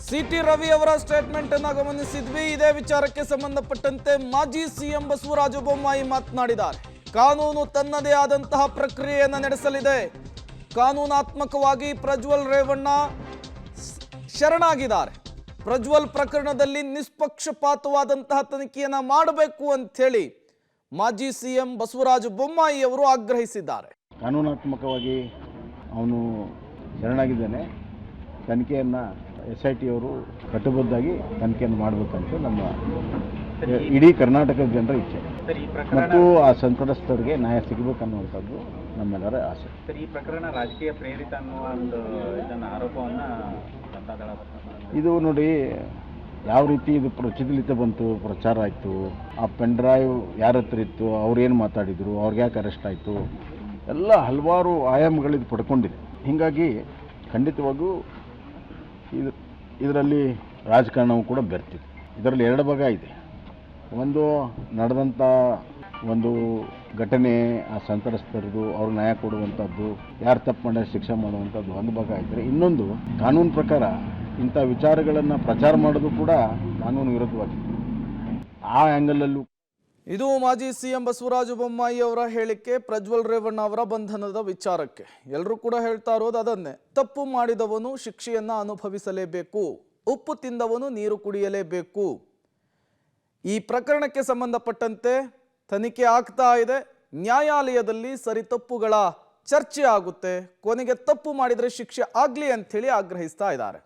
City Ravi ಅವರ statement ಅನ್ನು ಗಮನಿಸಿದ್ವಿ. ಇದೇ ವಿಚಾರಕ್ಕೆ ಸಂಬಂಧಪಟ್ಟಂತೆ ಮಾಜಿ ಸಿಎಂ ಬಸವರಾಜ ಬೊಮ್ಮಾಯಿ ಮಾತನಾಡಿದ್ದಾರೆ. ಕಾನೂನು ತನ್ನದೇ ಆದಂತಹ ಪ್ರಕ್ರಿಯೆಯನ್ನು ನಡೆಸಲಿದೆ. ಕಾನೂನಾತ್ಮಕವಾಗಿ ಪ್ರಜ್ವಲ್ ರೇವಣ್ಣ ಶರಣಾಗಿದ್ದಾರೆ. ಪ್ರಜ್ವಲ್ ಪ್ರಕರಣದಲ್ಲಿ ನಿಷ್ಪಕ್ಷಪಾತವಾದಂತಹ ತನಿಖೆಯನ್ನು ಮಾಡಬೇಕು ಅಂತ ಹೇಳಿ ಮಾಜಿ ಸಿಎಂ ಬಸವರಾಜ ಬೊಮ್ಮಾಯಿ ಅವರು ಆಗ್ರಹಿಸಿದ್ದಾರೆ. ಕಾನೂನಾತ್ಮಕವಾಗಿ ಅವನು ಶರಣಾಗಿದ್ದಾನೆ. ತನಿಖೆಯನ್ನು SIT ಅವರು ಕಟ್ಟುಬದ್ಧಾಗಿ ತನಿಖೆಯನ್ನು ಮಾಡಬೇಕಂತ ನಮ್ಮ ಇಡೀ ಕರ್ನಾಟಕದ ಜನರ ಇಚ್ಛೆ ಮತ್ತು ಆ ಸಂತ್ರಸ್ತರಿಗೆ ನ್ಯಾಯ ಸಿಗಬೇಕನ್ನುವಂಥದ್ದು ನಮ್ಮೆಲ್ಲರ ಆಸೆ. ಈ ಪ್ರಕರಣ ರಾಜಕೀಯ ಪ್ರೇರಿತ ಅನ್ನುವ ಒಂದು ಇದನ್ನು ಆರೋಪವನ್ನು ಜನತಾದಳ ಇದು ನೋಡಿ ಯಾವ ರೀತಿ ಇದು ಪ್ರಚಲಿತ ಬಂತು, ಪ್ರಚಾರ ಆಯಿತು, ಆ ಪೆನ್ ಡ್ರೈವ್ ಯಾರ ಹತ್ರ ಇತ್ತು, ಅವ್ರೇನು ಮಾತಾಡಿದರು, ಅವ್ರಿಗೆ ಯಾಕೆ ಅರೆಸ್ಟ್ ಆಯಿತು, ಎಲ್ಲ ಹಲವಾರು ಆಯಾಮಗಳಿದು ಪಡ್ಕೊಂಡಿದೆ. ಹೀಗಾಗಿ ಖಂಡಿತವಾಗೂ ಇದರಲ್ಲಿ ರಾಜಕಾರಣವು ಕೂಡ ಬೆರ್ತಿದೆ. ಇದರಲ್ಲಿ ಎರಡು ಭಾಗ ಇದೆ. ಒಂದು ನಡೆದಂಥ ಒಂದು ಘಟನೆ, ಆ ಸಂತ್ರಸ್ತರದು ಅವ್ರಿಗೆ ನ್ಯಾಯ ಕೊಡುವಂಥದ್ದು, ಯಾರು ತಪ್ಪು ಮಾಡಿದ್ರೆ ಶಿಕ್ಷೆ ಮಾಡುವಂಥದ್ದು ಒಂದು ಭಾಗ ಇದ್ದರೆ, ಇನ್ನೊಂದು ಕಾನೂನು ಪ್ರಕಾರ ಇಂಥ ವಿಚಾರಗಳನ್ನು ಪ್ರಚಾರ ಮಾಡೋದು ಕೂಡ ಕಾನೂನು ವಿರುದ್ಧವಾಗಿದೆ. ಆ ಆ್ಯಂಗಲಲ್ಲೂ ಇದು ಮಾಜಿ ಸಿಎಂ ಬಸವರಾಜ ಬೊಮ್ಮಾಯಿ ಅವರ ಹೇಳಿಕೆ ಪ್ರಜ್ವಲ್ ರೇವಣ್ಣ ಅವರ ಬಂಧನದ ವಿಚಾರಕ್ಕೆ. ಎಲ್ಲರೂ ಕೂಡ ಹೇಳ್ತಾ ಇರೋದು ಅದನ್ನೇ. ತಪ್ಪು ಮಾಡಿದವನು ಶಿಕ್ಷೆಯನ್ನ ಅನುಭವಿಸಲೇಬೇಕು, ಉಪ್ಪು ತಿಂದವನು ನೀರು ಕುಡಿಯಲೇಬೇಕು. ಈ ಪ್ರಕರಣಕ್ಕೆ ಸಂಬಂಧಪಟ್ಟಂತೆ ತನಿಖೆ ಆಗ್ತಾ ಇದೆ. ನ್ಯಾಯಾಲಯದಲ್ಲಿ ಸರಿ ತಪ್ಪುಗಳ ಚರ್ಚೆ ಆಗುತ್ತೆ. ಕೊನೆಗೆ ತಪ್ಪು ಮಾಡಿದರೆ ಶಿಕ್ಷೆ ಆಗಲಿ ಅಂಥೇಳಿ ಆಗ್ರಹಿಸ್ತಾ ಇದ್ದಾರೆ.